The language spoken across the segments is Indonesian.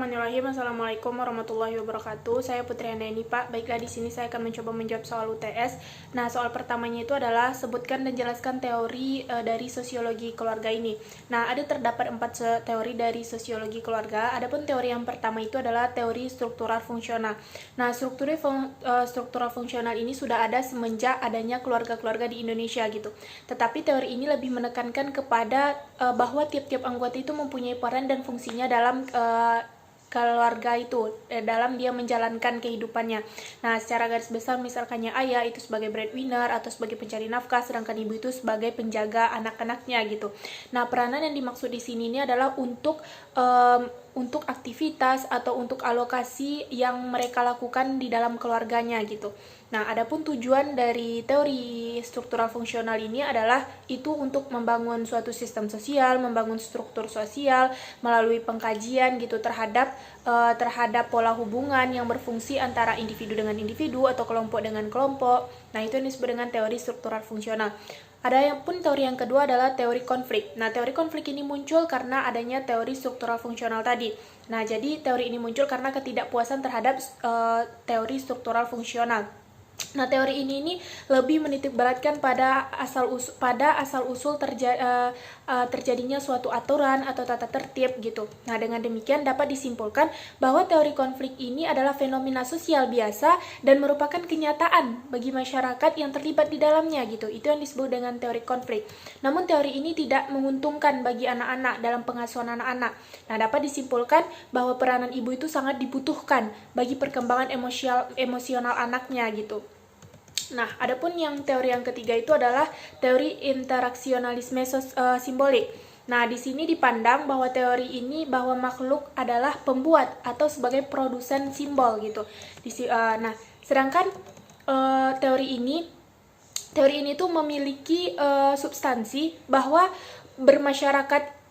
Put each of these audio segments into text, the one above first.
Bismillahirrahmanirrahim. Assalamualaikum warahmatullahi wabarakatuh. Saya Putri Handayani, Pak. Baiklah, di sini saya akan mencoba menjawab soal UTS. Nah, soal pertamanya itu adalah sebutkan dan jelaskan teori dari sosiologi keluarga ini. Nah, ada terdapat 4 teori dari sosiologi keluarga. Adapun teori yang pertama itu adalah teori struktural fungsional. Nah, struktural fungsional ini sudah ada semenjak adanya keluarga-keluarga di Indonesia gitu. Tetapi teori ini lebih menekankan kepada bahwa tiap-tiap anggota itu mempunyai peran dan fungsinya dalam keluarga itu, dalam dia menjalankan kehidupannya. Nah, secara garis besar misalkannya ayah itu sebagai breadwinner atau sebagai pencari nafkah, sedangkan ibu itu sebagai penjaga anak-anaknya gitu. Nah, peranan yang dimaksud di sini ini adalah untuk aktivitas atau untuk alokasi yang mereka lakukan di dalam keluarganya gitu. Nah, adapun tujuan dari teori struktural fungsional ini adalah itu untuk membangun suatu sistem sosial, membangun struktur sosial melalui pengkajian gitu terhadap pola hubungan yang berfungsi antara individu dengan individu atau kelompok dengan kelompok. Nah, itu yang disebut dengan teori struktural fungsional. Ada pun teori yang kedua adalah teori konflik. Nah, teori konflik ini muncul karena adanya teori struktural fungsional tadi. Nah, jadi teori ini muncul karena ketidakpuasan terhadap teori struktural fungsional. Nah, teori ini lebih menitikberatkan pada asal usul terjadinya suatu aturan atau tata tertib gitu. Nah, dengan demikian dapat disimpulkan bahwa teori konflik ini adalah fenomena sosial biasa dan merupakan kenyataan bagi masyarakat yang terlibat di dalamnya gitu. Itu yang disebut dengan teori konflik. Namun teori ini tidak menguntungkan bagi anak-anak dalam pengasuhan anak-anak. Nah, dapat disimpulkan bahwa peranan ibu itu sangat dibutuhkan bagi perkembangan emosional anaknya gitu. Nah, adapun teori yang ketiga itu adalah teori interaksionalisme simbolik. Nah, di sini dipandang bahwa teori ini bahwa makhluk adalah pembuat atau sebagai produsen simbol gitu. Nah, sedangkan teori ini tuh memiliki substansi bahwa bermasyarakat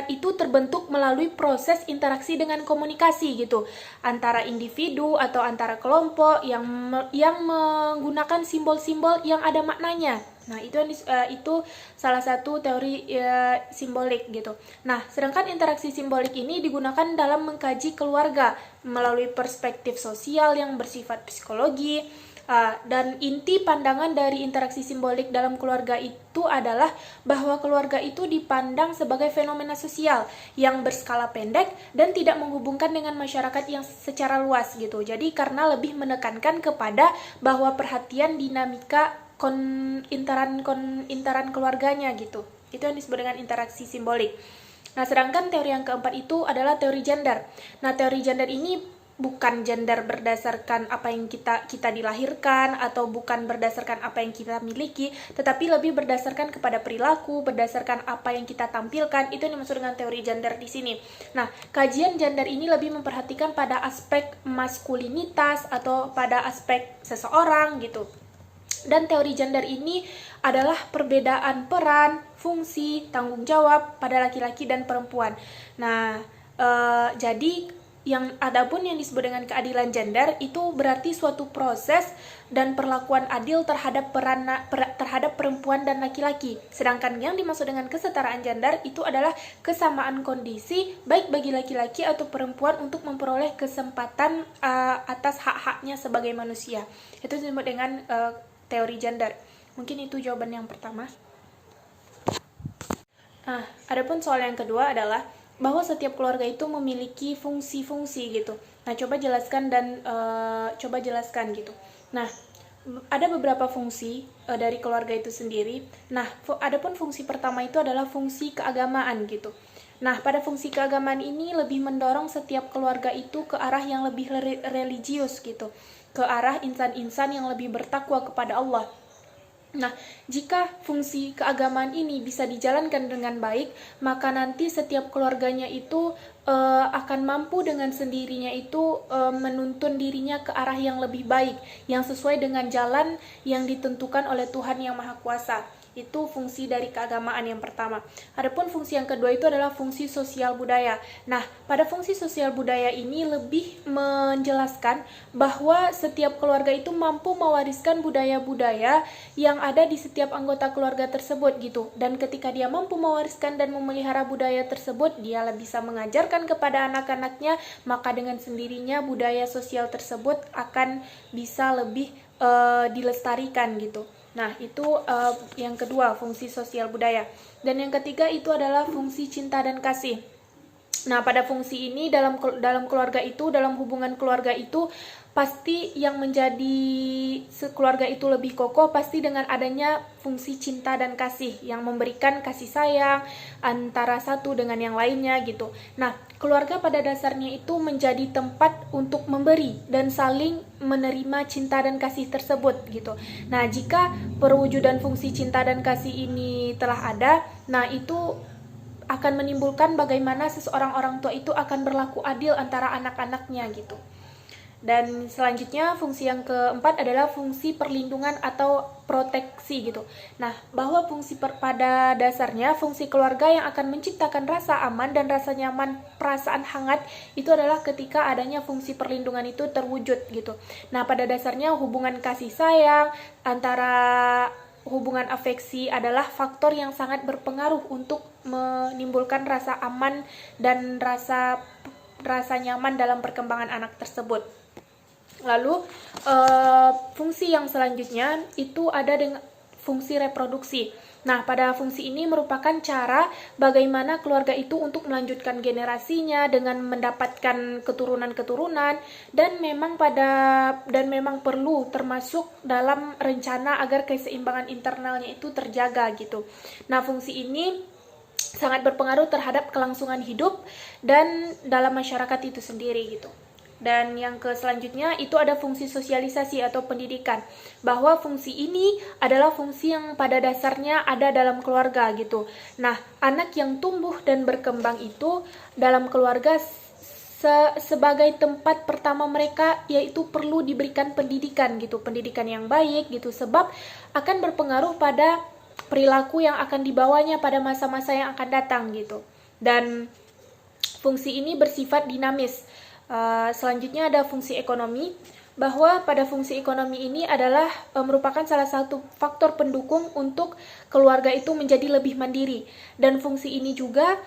itu terbentuk melalui proses interaksi dengan komunikasi gitu antara individu atau antara kelompok yang menggunakan simbol-simbol yang ada maknanya. Nah, itu salah satu teori simbolik gitu. Nah, sedangkan interaksi simbolik ini digunakan dalam mengkaji keluarga melalui perspektif sosial yang bersifat psikologi. Dan inti pandangan dari interaksi simbolik dalam keluarga itu adalah bahwa keluarga itu dipandang sebagai fenomena sosial yang berskala pendek dan tidak menghubungkan dengan masyarakat yang secara luas gitu. Jadi karena lebih menekankan kepada bahwa perhatian dinamika interan keluarganya gitu. Itu yang disebut dengan interaksi simbolik. Nah, sedangkan teori yang keempat itu adalah teori gender. Nah, teori gender ini bukan gender berdasarkan apa yang kita dilahirkan atau bukan berdasarkan apa yang kita miliki, tetapi lebih berdasarkan kepada perilaku, berdasarkan apa yang kita tampilkan. Itu yang dimaksud dengan teori gender di sini. Nah, kajian gender ini lebih memperhatikan pada aspek maskulinitas atau pada aspek seseorang gitu. Dan teori gender ini adalah perbedaan peran, fungsi, tanggung jawab pada laki-laki dan perempuan. Nah, jadi adapun yang disebut dengan keadilan gender itu berarti suatu proses dan perlakuan adil terhadap perempuan dan laki-laki. Sedangkan yang dimaksud dengan kesetaraan gender itu adalah kesamaan kondisi baik bagi laki-laki atau perempuan untuk memperoleh kesempatan atas hak-haknya sebagai manusia. Itu disebut dengan teori gender. Mungkin itu jawaban yang pertama. Nah, adapun soal yang kedua adalah bahwa setiap keluarga itu memiliki fungsi-fungsi gitu. Nah, coba jelaskan gitu. Nah, ada beberapa fungsi dari keluarga itu sendiri. Nah, adapun fungsi pertama itu adalah fungsi keagamaan gitu. Nah, pada fungsi keagamaan ini lebih mendorong setiap keluarga itu ke arah yang lebih religius gitu, ke arah insan-insan yang lebih bertakwa kepada Allah. Nah, jika fungsi keagamaan ini bisa dijalankan dengan baik, maka nanti setiap keluarganya itu akan mampu dengan sendirinya itu menuntun dirinya ke arah yang lebih baik, yang sesuai dengan jalan yang ditentukan oleh Tuhan Yang Maha Kuasa. Itu fungsi dari keagamaan yang pertama. Adapun fungsi yang kedua itu adalah fungsi sosial budaya. Nah, pada fungsi sosial budaya ini lebih menjelaskan bahwa setiap keluarga itu mampu mewariskan budaya-budaya yang ada di setiap anggota keluarga tersebut gitu. Dan ketika dia mampu mewariskan dan memelihara budaya tersebut, dia bisa mengajarkan kepada anak-anaknya, maka dengan sendirinya budaya sosial tersebut akan bisa lebih dilestarikan gitu. Nah, itu yang kedua, fungsi sosial budaya. Dan yang ketiga itu adalah fungsi cinta dan kasih. Nah, pada fungsi ini dalam keluarga itu, dalam hubungan keluarga itu, pasti yang menjadi keluarga itu lebih kokoh pasti dengan adanya fungsi cinta dan kasih, yang memberikan kasih sayang antara satu dengan yang lainnya gitu. Nah, keluarga pada dasarnya itu menjadi tempat untuk memberi dan saling menerima cinta dan kasih tersebut gitu. Nah, jika perwujudan fungsi cinta dan kasih ini telah ada, nah itu akan menimbulkan bagaimana seseorang orang tua itu akan berlaku adil antara anak-anaknya gitu. Dan selanjutnya fungsi yang keempat adalah fungsi perlindungan atau proteksi gitu. Nah, bahwa pada dasarnya fungsi keluarga yang akan menciptakan rasa aman dan rasa nyaman, perasaan hangat itu adalah ketika adanya fungsi perlindungan itu terwujud gitu. Nah, pada dasarnya hubungan kasih sayang antara hubungan afeksi adalah faktor yang sangat berpengaruh untuk menimbulkan rasa aman dan rasa nyaman dalam perkembangan anak tersebut. Lalu fungsi yang selanjutnya itu ada dengan fungsi reproduksi. Nah, pada fungsi ini merupakan cara bagaimana keluarga itu untuk melanjutkan generasinya dengan mendapatkan keturunan-keturunan dan memang perlu termasuk dalam rencana agar keseimbangan internalnya itu terjaga gitu. Nah, fungsi ini sangat berpengaruh terhadap kelangsungan hidup dan dalam masyarakat itu sendiri gitu. Dan yang selanjutnya itu ada fungsi sosialisasi atau pendidikan, bahwa fungsi ini adalah fungsi yang pada dasarnya ada dalam keluarga gitu. Nah, anak yang tumbuh dan berkembang itu dalam keluarga sebagai tempat pertama mereka yaitu perlu diberikan pendidikan gitu, pendidikan yang baik gitu, sebab akan berpengaruh pada perilaku yang akan dibawanya pada masa-masa yang akan datang gitu. Dan fungsi ini bersifat dinamis. Selanjutnya ada fungsi ekonomi, bahwa pada fungsi ekonomi ini adalah merupakan salah satu faktor pendukung untuk keluarga itu menjadi lebih mandiri. Dan fungsi ini juga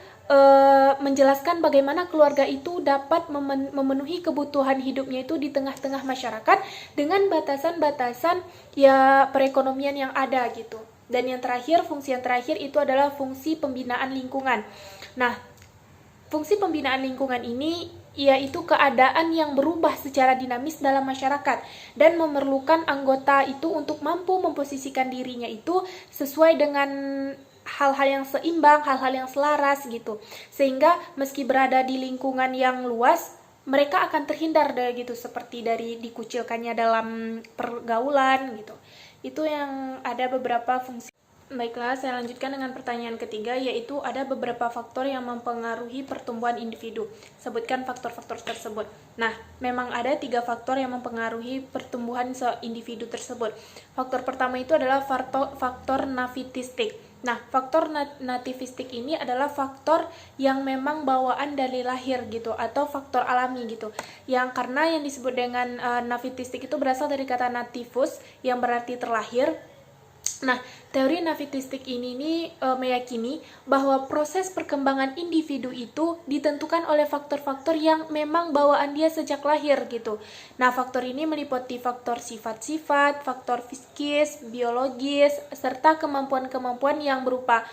menjelaskan bagaimana keluarga itu dapat memenuhi kebutuhan hidupnya itu di tengah-tengah masyarakat dengan batasan-batasan ya perekonomian yang ada gitu. Dan yang terakhir, fungsi yang terakhir itu adalah fungsi pembinaan lingkungan. Nah, fungsi pembinaan lingkungan ini yaitu keadaan yang berubah secara dinamis dalam masyarakat dan memerlukan anggota itu untuk mampu memposisikan dirinya itu sesuai dengan hal-hal yang seimbang, hal-hal yang selaras gitu. Sehingga meski berada di lingkungan yang luas, mereka akan terhindar dari gitu, seperti dari dikucilkannya dalam pergaulan gitu. Itu yang ada beberapa fungsi. Baiklah, saya lanjutkan dengan pertanyaan ketiga, yaitu ada beberapa faktor yang mempengaruhi pertumbuhan individu. Sebutkan faktor-faktor tersebut. Nah, memang ada 3 faktor yang mempengaruhi pertumbuhan individu tersebut. Faktor pertama itu adalah faktor nativistik. Nah, faktor nativistik ini adalah faktor yang memang bawaan dari lahir gitu, atau faktor alami gitu. Yang karena yang disebut dengan nativistik itu berasal dari kata nativus yang berarti terlahir. Nah, teori nativistik ini meyakini bahwa proses perkembangan individu itu ditentukan oleh faktor-faktor yang memang bawaan dia sejak lahir gitu. Nah, faktor ini meliputi faktor sifat-sifat, faktor psikis, biologis, serta kemampuan-kemampuan yang berupa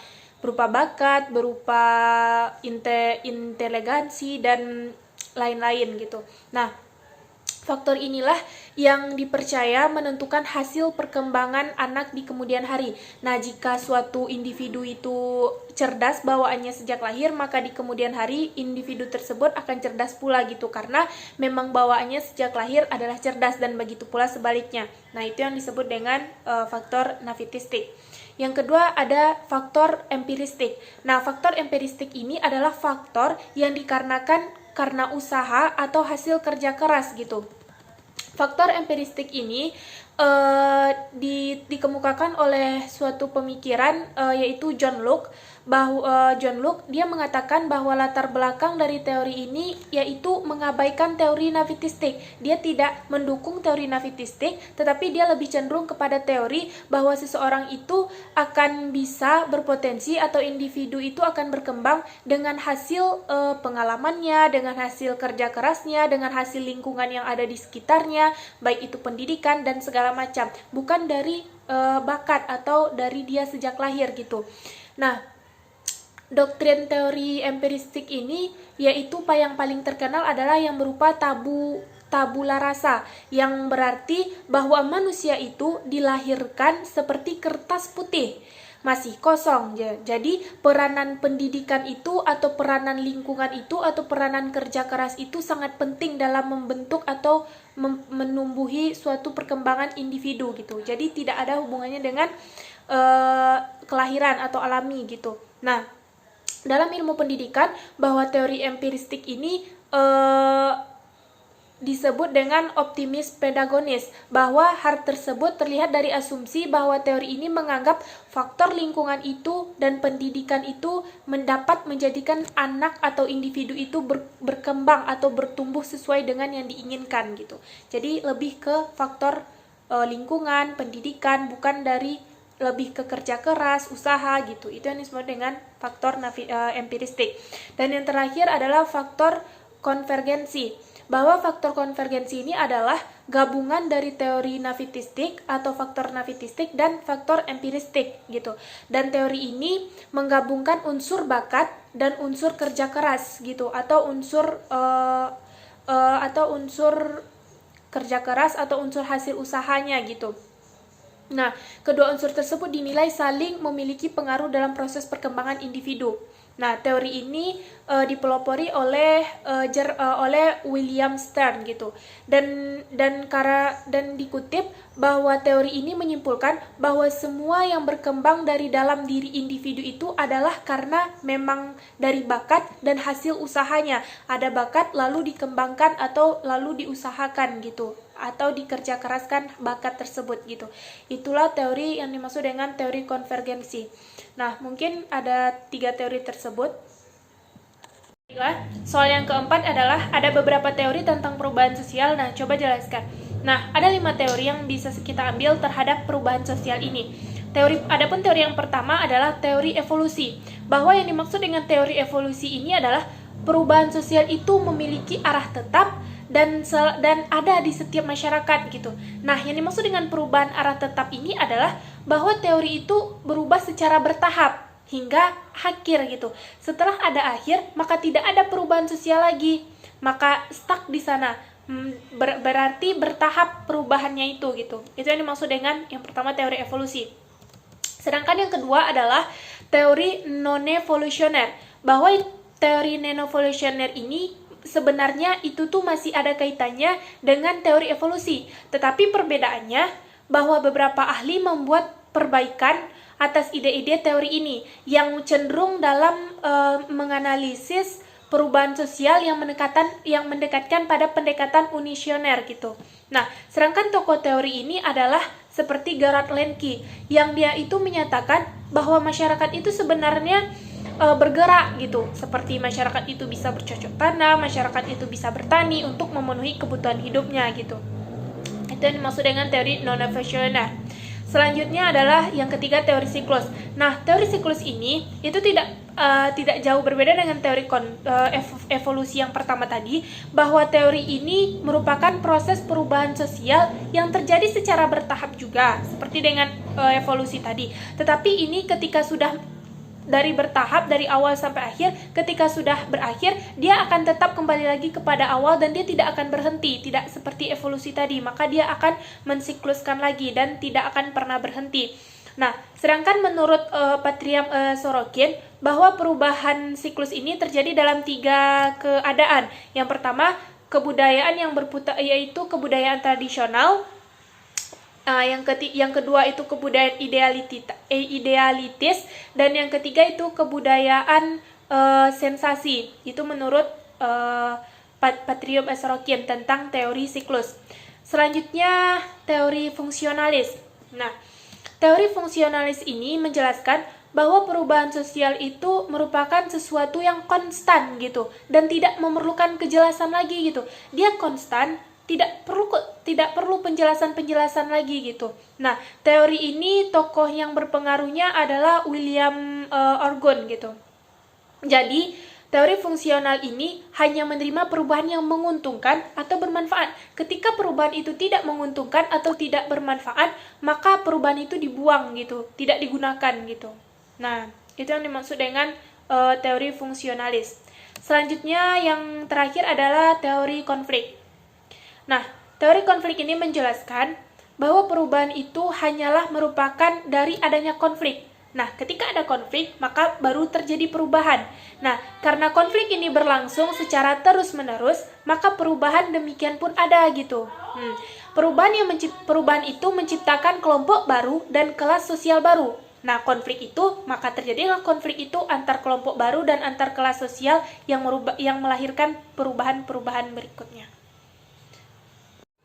bakat, berupa inteligensi dan lain-lain gitu. Nah, faktor inilah yang dipercaya menentukan hasil perkembangan anak di kemudian hari. Nah, jika suatu individu itu cerdas bawaannya sejak lahir, maka di kemudian hari individu tersebut akan cerdas pula gitu, karena memang bawaannya sejak lahir adalah cerdas, dan begitu pula sebaliknya. Nah, itu yang disebut dengan faktor nativistik. Yang kedua ada faktor empiristik. Nah, faktor empiristik ini adalah faktor yang dikarenakan karena usaha atau hasil kerja keras gitu. Faktor empiristik ini dikemukakan oleh suatu pemikiran yaitu John Locke. John Locke dia mengatakan bahwa latar belakang dari teori ini yaitu mengabaikan teori nafistik. Dia tidak mendukung teori nafistik, tetapi dia lebih cenderung kepada teori bahwa seseorang itu akan bisa berpotensi atau individu itu akan berkembang dengan hasil pengalamannya, dengan hasil kerja kerasnya, dengan hasil lingkungan yang ada di sekitarnya, baik itu pendidikan dan segala macam, bukan dari bakat atau dari dia sejak lahir gitu. Nah, doktrin teori empiristik ini yaitu yang paling terkenal adalah yang berupa tabula rasa, yang berarti bahwa manusia itu dilahirkan seperti kertas putih, masih kosong. Jadi peranan pendidikan itu atau peranan lingkungan itu atau peranan kerja keras itu sangat penting dalam membentuk atau menumbuhi suatu perkembangan individu gitu. Jadi tidak ada hubungannya dengan kelahiran atau alami gitu. Nah, dalam ilmu pendidikan bahwa teori empiristik ini disebut dengan optimis pedagonis, bahwa hal tersebut terlihat dari asumsi bahwa teori ini menganggap faktor lingkungan itu dan pendidikan itu mendapat menjadikan anak atau individu itu berkembang atau bertumbuh sesuai dengan yang diinginkan gitu. Jadi lebih ke faktor lingkungan, pendidikan, bukan dari lebih ke kerja keras, usaha gitu. Itu yang disebut dengan faktor empiristik. Dan yang terakhir adalah faktor konvergensi. Bahwa faktor konvergensi ini adalah gabungan dari teori nafistik atau faktor nafistik dan faktor empiristik gitu. Dan teori ini menggabungkan unsur bakat dan unsur kerja keras gitu, atau unsur kerja keras atau unsur hasil usahanya gitu. Nah, kedua unsur tersebut dinilai saling memiliki pengaruh dalam proses perkembangan individu. Nah, teori ini dipelopori oleh William Stern gitu. Dan dikutip bahwa teori ini menyimpulkan bahwa semua yang berkembang dari dalam diri individu itu adalah karena memang dari bakat dan hasil usahanya. Ada bakat lalu dikembangkan atau lalu diusahakan gitu, atau dikerja keraskan bakat tersebut gitu. Itulah teori yang dimaksud dengan teori konvergensi. Nah, mungkin ada 3 teori tersebut. Soal yang keempat adalah ada beberapa teori tentang perubahan sosial. Nah, coba jelaskan. Nah, ada 5 teori yang bisa kita ambil terhadap perubahan sosial ini. Adapun teori yang pertama adalah teori evolusi. Bahwa yang dimaksud dengan teori evolusi ini adalah perubahan sosial itu memiliki arah tetap dan ada di setiap masyarakat gitu. Nah, yang dimaksud dengan perubahan arah tetap ini adalah bahwa teori itu berubah secara bertahap hingga akhir gitu. Setelah ada akhir, maka tidak ada perubahan sosial lagi. Maka stuck di sana. Berarti bertahap perubahannya itu gitu. Itu yang dimaksud dengan yang pertama teori evolusi. Sedangkan yang kedua adalah teori non-evolusioner. Bahwa teori non-evolusioner ini sebenarnya itu tuh masih ada kaitannya dengan teori evolusi. Tetapi perbedaannya bahwa beberapa ahli membuat perbaikan atas ide-ide teori ini yang cenderung dalam menganalisis perubahan sosial yang mendekatkan pada pendekatan unisioner gitu. Nah, sedangkan tokoh teori ini adalah seperti Gerard Lenki, yang dia itu menyatakan bahwa masyarakat itu sebenarnya bergerak gitu, seperti masyarakat itu bisa bercocok tanam, masyarakat itu bisa bertani untuk memenuhi kebutuhan hidupnya gitu. Itu yang dimaksud dengan teori non-evolusioner. Selanjutnya adalah yang ketiga, teori siklus. Nah, teori siklus ini itu tidak jauh berbeda dengan teori evolusi yang pertama tadi, bahwa teori ini merupakan proses perubahan sosial yang terjadi secara bertahap juga, seperti dengan evolusi tadi. Tetapi ini ketika sudah dari bertahap, dari awal sampai akhir, ketika sudah berakhir, dia akan tetap kembali lagi kepada awal dan dia tidak akan berhenti, tidak seperti evolusi tadi, maka dia akan mensikluskan lagi dan tidak akan pernah berhenti. Nah, sedangkan menurut Patriam Sorokin, bahwa perubahan siklus ini terjadi dalam 3 keadaan. Yang pertama, kebudayaan yang berputar, yaitu kebudayaan tradisional. Yang kedua itu kebudayaan idealitis, dan yang ketiga itu kebudayaan sensasi. Itu menurut Patrium Sorokin tentang teori siklus. Selanjutnya, teori fungsionalis. Nah, teori fungsionalis ini menjelaskan bahwa perubahan sosial itu merupakan sesuatu yang konstan gitu dan tidak memerlukan kejelasan lagi gitu. Dia konstan, tidak perlu penjelasan-penjelasan lagi gitu. Nah, teori ini tokoh yang berpengaruhnya adalah William Orgon gitu. Jadi, teori fungsional ini hanya menerima perubahan yang menguntungkan atau bermanfaat. Ketika perubahan itu tidak menguntungkan atau tidak bermanfaat, maka perubahan itu dibuang gitu, tidak digunakan gitu. Nah, itu yang dimaksud dengan teori fungsionalis. Selanjutnya yang terakhir adalah teori konflik. Nah, teori konflik ini menjelaskan bahwa perubahan itu hanyalah merupakan dari adanya konflik. Nah, ketika ada konflik, maka baru terjadi perubahan. Nah, karena konflik ini berlangsung secara terus-menerus, maka perubahan demikian pun ada gitu. Perubahan itu menciptakan kelompok baru dan kelas sosial baru. Nah, maka terjadilah konflik itu antar kelompok baru dan antar kelas sosial yang melahirkan perubahan-perubahan berikutnya.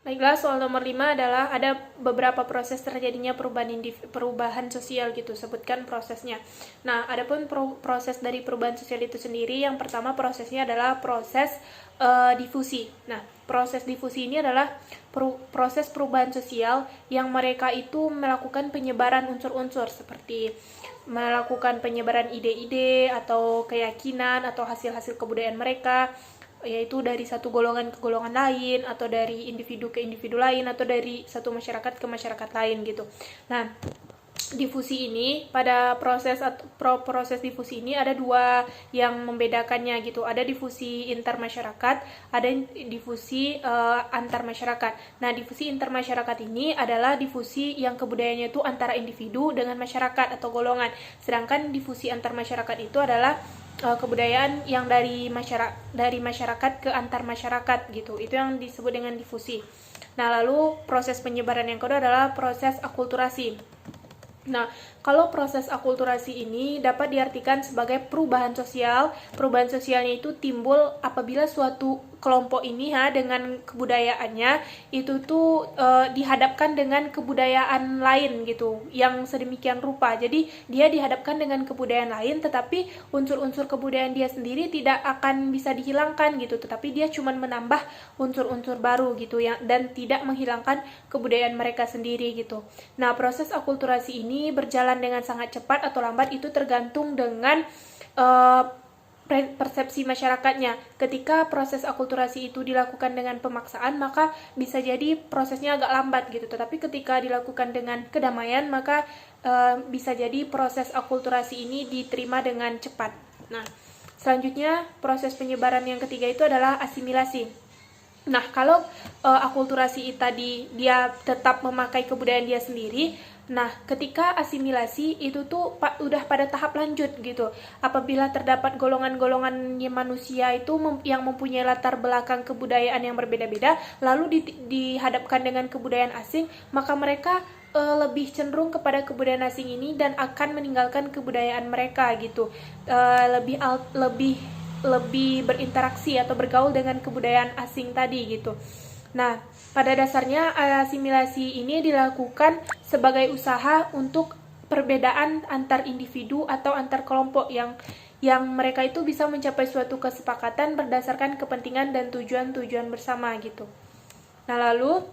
Baiklah, soal nomor 5 adalah ada beberapa proses terjadinya perubahan sosial gitu, sebutkan prosesnya. Nah, adapun proses dari perubahan sosial itu sendiri, yang pertama prosesnya adalah proses difusi. Nah, proses difusi ini adalah proses perubahan sosial yang mereka itu melakukan penyebaran unsur-unsur seperti melakukan penyebaran ide-ide atau keyakinan atau hasil-hasil kebudayaan mereka, yaitu dari satu golongan ke golongan lain, atau dari individu ke individu lain, atau dari satu masyarakat ke masyarakat lain gitu. Nah, difusi ini, pada proses difusi ini ada dua yang membedakannya gitu. Ada difusi intermasyarakat, ada difusi antar masyarakat. Nah, difusi intermasyarakat ini adalah difusi yang kebudayaannya itu antara individu dengan masyarakat atau golongan. Sedangkan difusi antar masyarakat itu adalah kebudayaan yang dari masyarakat ke antar masyarakat gitu. Itu yang disebut dengan difusi. Nah, lalu proses penyebaran yang kedua adalah proses akulturasi. Nah, kalau proses akulturasi ini dapat diartikan sebagai perubahan sosial. Perubahan sosialnya itu timbul apabila suatu kelompok ini dengan kebudayaannya itu tuh dihadapkan dengan kebudayaan lain gitu, yang sedemikian rupa. Jadi dia dihadapkan dengan kebudayaan lain, tetapi unsur-unsur kebudayaan dia sendiri tidak akan bisa dihilangkan gitu, tetapi dia cuma menambah unsur-unsur baru gitu dan tidak menghilangkan kebudayaan mereka sendiri gitu. Nah, proses akulturasi ini berjalan dengan sangat cepat atau lambat, itu tergantung dengan persepsi masyarakatnya. Ketika proses akulturasi itu dilakukan dengan pemaksaan, maka bisa jadi prosesnya agak lambat gitu. Tetapi ketika dilakukan dengan kedamaian, maka bisa jadi proses akulturasi ini diterima dengan cepat. Nah, selanjutnya proses penyebaran yang ketiga itu adalah asimilasi. Nah, kalau akulturasi tadi dia tetap memakai kebudayaan dia sendiri, nah ketika asimilasi itu tuh udah pada tahap lanjut gitu. Apabila terdapat golongan-golongan manusia itu yang mempunyai latar belakang kebudayaan yang berbeda-beda, lalu dihadapkan dengan kebudayaan asing, maka mereka lebih cenderung kepada kebudayaan asing ini dan akan meninggalkan kebudayaan mereka gitu. Lebih berinteraksi atau bergaul dengan kebudayaan asing tadi gitu. Nah, pada dasarnya asimilasi ini dilakukan sebagai usaha untuk perbedaan antar individu atau antar kelompok yang mereka itu bisa mencapai suatu kesepakatan berdasarkan kepentingan dan tujuan-tujuan bersama gitu. Nah, lalu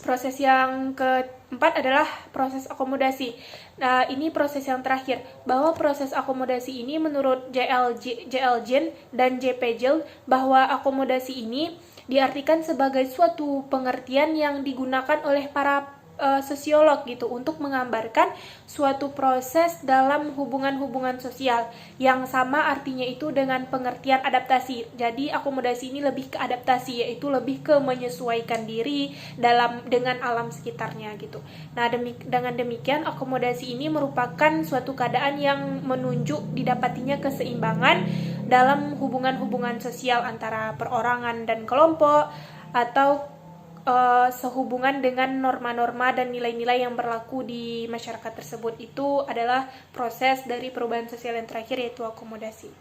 proses yang keempat adalah proses akomodasi. Nah, ini proses yang terakhir, bahwa proses akomodasi ini menurut J.L. Jin dan J.P. Gill, bahwa akomodasi ini diartikan sebagai suatu pengertian yang digunakan oleh para sosiolog gitu untuk menggambarkan suatu proses dalam hubungan-hubungan sosial yang sama artinya itu dengan pengertian adaptasi. Jadi akomodasi ini lebih ke adaptasi, yaitu lebih ke menyesuaikan diri dengan alam sekitarnya gitu. Nah, dengan demikian akomodasi ini merupakan suatu keadaan yang menunjuk didapatinya keseimbangan dalam hubungan-hubungan sosial antara perorangan dan kelompok, atau sehubungan dengan norma-norma dan nilai-nilai yang berlaku di masyarakat tersebut. Itu adalah proses dari perubahan sosial yang terakhir, yaitu akomodasi.